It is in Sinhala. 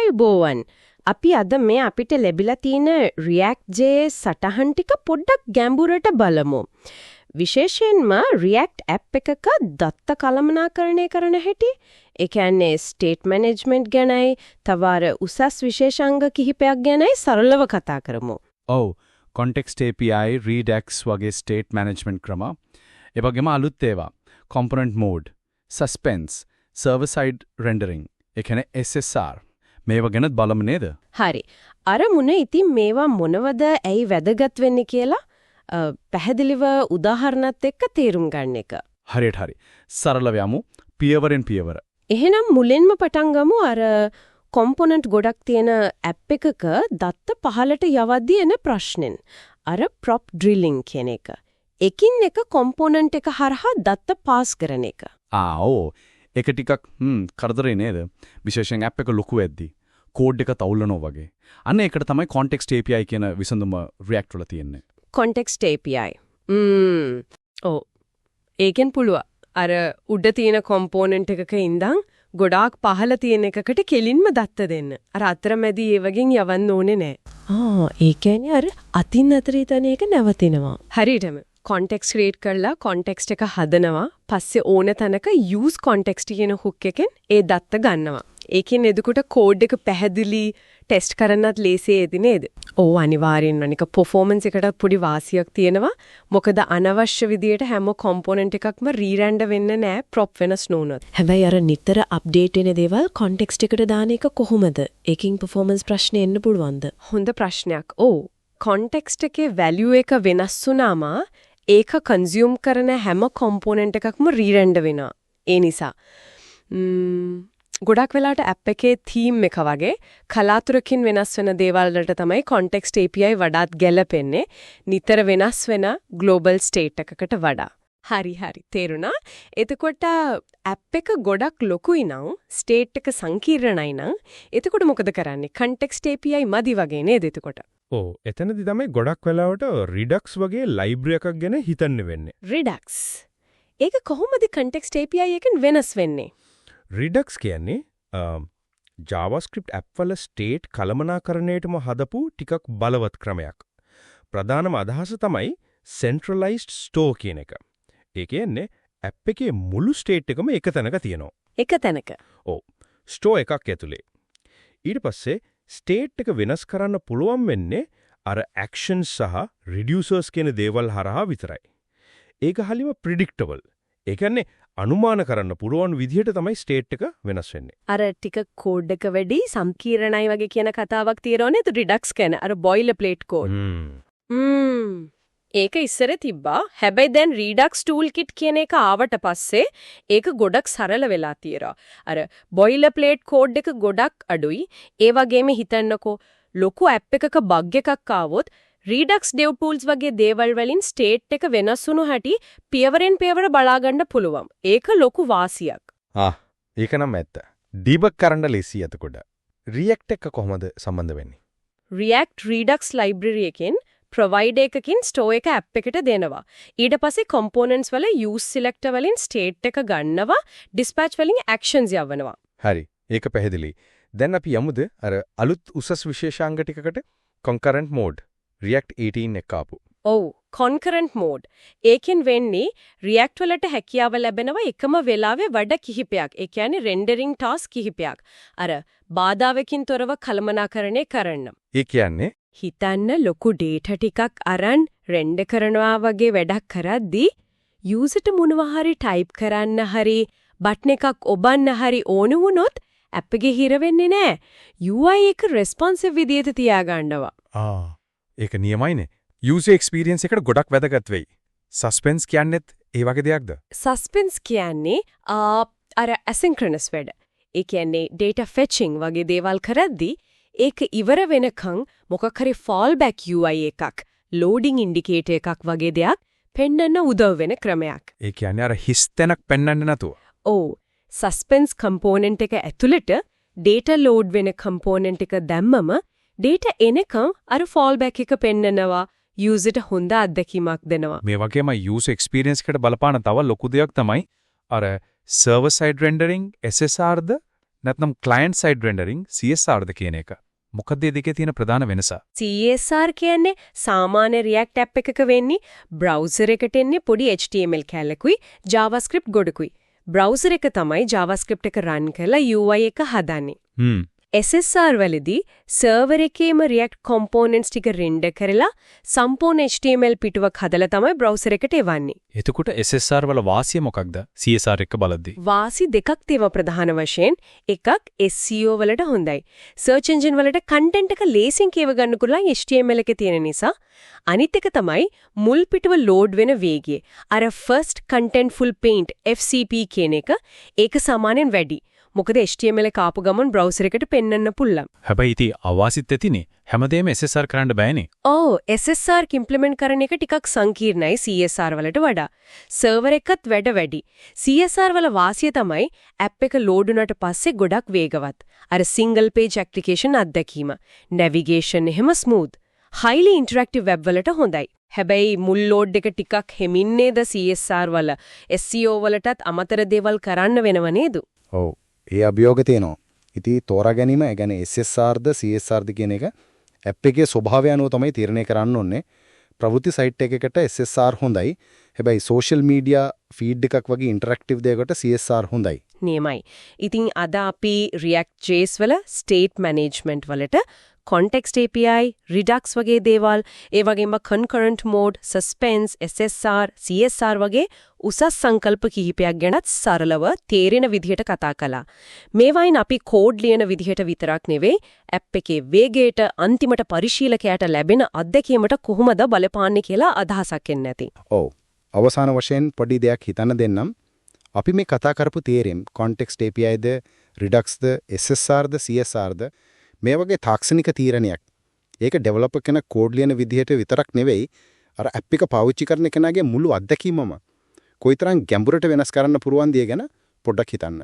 ආයුබෝවන්. අපි අද මේ අපිට ලැබිලා තියෙන React.js සටහන් ටික පොඩ්ඩක් ගැඹුරට බලමු. විශේෂයෙන්ම React app එකක දත්ත කළමනාකරණය කරන හැටි, ඒ කියන්නේ state management ගැනයි, තව උසස් විශේෂාංග කිහිපයක් ගැනයි සරලව කතා කරමු. ඔව්, context API, Redux වගේ state management ක්‍රම. ඒ වගේම අලුත් ඒවා, component mode, suspense, server side rendering, ඒ කියන්නේ SSR. මේවා ගැනත් බලමු නේද? හරි. අර මුන ඉතින් මේවා මොනවද ඇයි වැදගත් වෙන්නේ කියලා පැහැදිලිව උදාහරණත් එක්ක තේරුම් ගන්න එක. හරියට හරි. සරලව යමු පියවරෙන් පියවර. එහෙනම් මුලින්ම පටන් ගමු අර කොම්පොනන්ට් ගොඩක් තියෙන ඇප් එකක දත්ත පහලට යවද්දී එන ප්‍රශ්නෙන්. අර prop drilling කියන එක. එකින් එක කොම්පොනන්ට් එක හරහා දත්ත පාස් කරන එක. ඕ. ඒක ටිකක් කරදරේ නේද? විශේෂයෙන් ඇප් එක ලොකු වෙද්දී කෝඩ් එක තවුලනවා වගේ. අන්න ඒකට තමයි context API කියන විසඳුම React වල තියෙන්නේ. context API. ඔව්. ඒකෙන් පුළුවන්. අර උඩ තියෙන කොම්පොනන්ට් එකක ඉඳන් ගොඩාක් පහළ තියෙන එකකට කෙලින්ම දත්ත දෙන්න. අර අතරමැදි ඒ වගේන් යවන්න ඕනේ නැහැ. ඒ කියන්නේ අර අතින් අතරේ තන එක නැවතිනවා. හරියටම. context create කරලා context එක හදනවා. පස්සේ ඕන තැනක use context කියන hook එකෙන් ඒ දත්ත ගන්නවා. ඒකෙන් එදකොට කෝඩ් එක පැහැදිලි ටෙස්ට් කරන්නත් ලේසියි නේද? ඔව් අනිවාර්යෙන්ම නික performance එකට පොඩි වාසියක් තියෙනවා. මොකද අනවශ්‍ය විදියට හැම component එකක්ම re-render වෙන්නේ නැහැ prop වෙනස් නොවුනොත්. හැබැයි අර නිතර update වෙන දේවල් context එකට දාන එක කොහොමද? ඒකින් performance ප්‍රශ්න එන්න පුළුවන්ද? හොඳ ප්‍රශ්නයක්. ඔව්. context එකේ value එක වෙනස් වුණාම ඒක consume කරන හැම component එකක්ම re-render වෙනවා. ඒ නිසා ගොඩක් වෙලාවට app එකේ theme එක වගේ කලාතුරකින් වෙනස් වෙන දේවල් වලට තමයි context API වඩාත් ගැලපෙන්නේ නිතර වෙනස් වෙන global state එකකට වඩා. හරි තේරුණා. එතකොට app එක ගොඩක් ලොකුයි නම් state එක සංකීර්ණයි නම් එතකොට මොකද කරන්නේ? context API මදි වගේ නේද එතකොට? ඔව් එතනදි තමයි ගොඩක් වෙලාවට Redux වගේ library එකක් ගැන හිතන්න වෙන්නේ. Redux. ඒක කොහොමද context API එකෙන් වෙනස් වෙන්නේ? Redux කියන්නේ JavaScript app වල state කළමනාකරණයටම හදපු ටිකක් බලවත් ක්‍රමයක්. ප්‍රධානම අදහස තමයි centralized store කියන එක. ඒ කියන්නේ app එකේ මුළු state එකම එක තැනක තියෙනවා. එක තැනක. ඔව්. store එකක් ඇතුලේ. ඊට පස්සේ state එක වෙනස් කරන්න පුළුවන් වෙන්නේ අර actions සහ reducers කියන දේවල් හරහා විතරයි. ඒක හරියම predictable. ඒ කියන්නේ අනුමාන කරන්න පුළුවන් විදිහට තමයි state එක වෙනස් වෙන්නේ. අර ටික කෝඩ් එක වැඩි සංකීර්ණයි වගේ කියන කතාවක් තියෙනවා නේද Redux කියන අර boilerplate code. ඒක ඉස්සර තිබ්බා. හැබැයි දැන් Redux toolkit කියන එක ආවට පස්සේ ඒක ගොඩක් සරල වෙලා තියෙනවා. අර boilerplate code එක ගොඩක් අඩුයි. ඒ වගේම හිතන්නකෝ ලොකු app එකක bug එකක් ආවොත් Redux dev tools වගේ දේවල් වලින් state එක වෙනස් වුණු හැටි පියවරෙන් පියවර බලා ගන්න පුළුවන්. ඒක ලොකු වාසියක්. ඒක නම් ඇත්ත. debug කරන්න ලේසි එතකොට. React එක කොහොමද සම්බන්ධ වෙන්නේ? React Redux library එකෙන් provider එකකින් store එක app එකට දෙනවා. ඊට පස්සේ components වල use selector වලින් state එක ගන්නවා, dispatch වලින් actions යවනවා. හරි. ඒක පැහැදිලි. දැන් අපි යමුද අර අලුත් උසස් විශේෂාංග ටිකකට concurrent mode React 18 එක ආපු. ඔව් concurrent mode. ඒකෙන් වෙන්නේ React වලට හැකියාව ලැබෙනවා එකම වෙලාවේ වැඩ කිහිපයක්. ඒ කියන්නේ rendering task කිහිපයක්. අර බාධාවකින් තොරව කළමනාකරණය කරන්න. ඒ කියන්නේ හිතන්න ලොකු data ටිකක් අරන් render කරනවා වගේ වැඩක් කරද්දී user-ට මොනවා හරි type කරන්න හරි button එකක් ඔබන්න හරි ඕන වුණොත් app එකේ හිර වෙන්නේ නැහැ. UI එක responsive විදියට තියාගන්නවා. ඒක නියමයිනේ. user experience එකට ගොඩක් වැදගත් වෙයි. suspense කියන්නේත් ඒ වගේ දෙයක්ද? suspense කියන්නේ අර asynchronous වැඩ. ඒ කියන්නේ data fetching වගේ දේවල් කරද්දී ඒක ඉවර වෙනකන් මොකක් හරි fallback UI එකක්, loading indicator එකක් වගේ දෙයක් පෙන්වන්න උදව් වෙන ක්‍රමයක්. ඒ කියන්නේ අර හිස් තැනක් පෙන්වන්න නැතුව. ඔව්. suspense component එක ඇතුළට data load වෙන component එක දැම්මම data එනකම් අර fallback එක පෙන්නනවා user-ට හොඳ අත්දැකීමක් දෙනවා. මේ වගේම user experience එකට බලපාන තව ලොකු දෙයක් තමයි අර server side rendering SSR ද නැත්නම් client side rendering CSR ද කියන එක. මොකද මේ දෙකේ තියෙන ප්‍රධාන වෙනස? CSR කියන්නේ සාමාන්‍ය React app එකක වෙන්නේ browser එකට එන්නේ පොඩි HTML කැලකුයි JavaScript ගොඩකුයි. browser එක තමයි JavaScript එක run කරලා UI එක හදන්නේ. SSR වලදී server එකේම React components ටික render කරලා සම්පූර්ණ HTML පිටුවක් හදලා තමයි browser එකට එවන්නේ. එතකොට SSR වල වාසිය මොකක්ද? CSR එක බලද්දී. වාසි දෙකක් තියෙනවා ප්‍රධාන වශයෙන්. එකක් SEO වලට හොඳයි. search engine වලට content එක ලේසියෙන් කියව ගන්න පුළුවන් HTML එකේ තියෙන නිසා. අනිත් එක තමයි මුල් පිටුව load වෙන වේගය. අර first contentful paint FCP කියන එක ඒක සාමාන්‍යයෙන් වැඩි. මොකද HTML එක ආපු ගමන් browser එකට පෙන්වන්න පුළුවන්. හැබැයි ඉතින් අවාසිත් ඇතිනේ. හැමදේම SSR කරන්න බෑනේ. ඔව් SSR implement කරන එක ටිකක් සංකීර්ණයි CSR වලට වඩා. server එකත් වැඩි. CSR වල වාසිය තමයි app එක load වුණාට පස්සේ ගොඩක් වේගවත්. අර single page application අත්දැකීම. navigation එහෙම smooth. highly interactive web වලට හොඳයි. හැබැයි මුල් load එක ටිකක් හෙමින් නේද CSR වල SEO වලටත් අමතර දේවල් කරන්න වෙනව නේද? ඔව්. ඒ අභියෝග තියෙනවා. ඉතින් තෝරා ගැනීම, ඒ කියන්නේ SSR ද CSR ද කියන එක ඇප් එකේ ස්වභාවය අනුව තමයි තීරණය කරන්න ඕනේ. ප්‍රවෘත්ති සයිට් එකකට SSR හොඳයි. හැබැයි social media feed එකක් වගේ interactive දෙයකට CSR හොඳයි. නියමයි. ඉතින් අද අපි React.js වල state management වලට context API, Redux වගේ දේවල්, ඒ වගේම concurrent mode, suspense, SSR, CSR වගේ උසස් සංකල්ප කිහිපයක් ගැනත් සරලව තේරෙන විදිහට කතා කළා. මේවායින් අපි කෝඩ් ලියන විදිහට විතරක් නෙවෙයි, ඇප් එකේ වේගයට අන්තිමට පරිශීලකයාට ලැබෙන අත්දැකීමට කොහොමද බලපාන්නේ කියලා අදහසක් එන්න ඇති. ඔව්. අවසාන වශයෙන් පොඩි දෙයක් හිතන්න දෙන්නම්. අපි මේ කතා කරපු තේරීම් context API ද, Redux ද, SSR ද, CSR ද මේ වගේ තාක්ෂණික තීරණයක්. ඒක ඩෙවලොපර් කෙනෙක් කෝඩ් ලියන විදිහට විතරක් නෙවෙයි, අර ඇප් එක පාවිච්චි කරන කෙනාගේ මුළු අත්දැකීමම කොයිතරම් ගැඹුරට වෙනස් කරන්න පුරුවන් දිය ගැන පොඩ්ඩක් හිතන්න.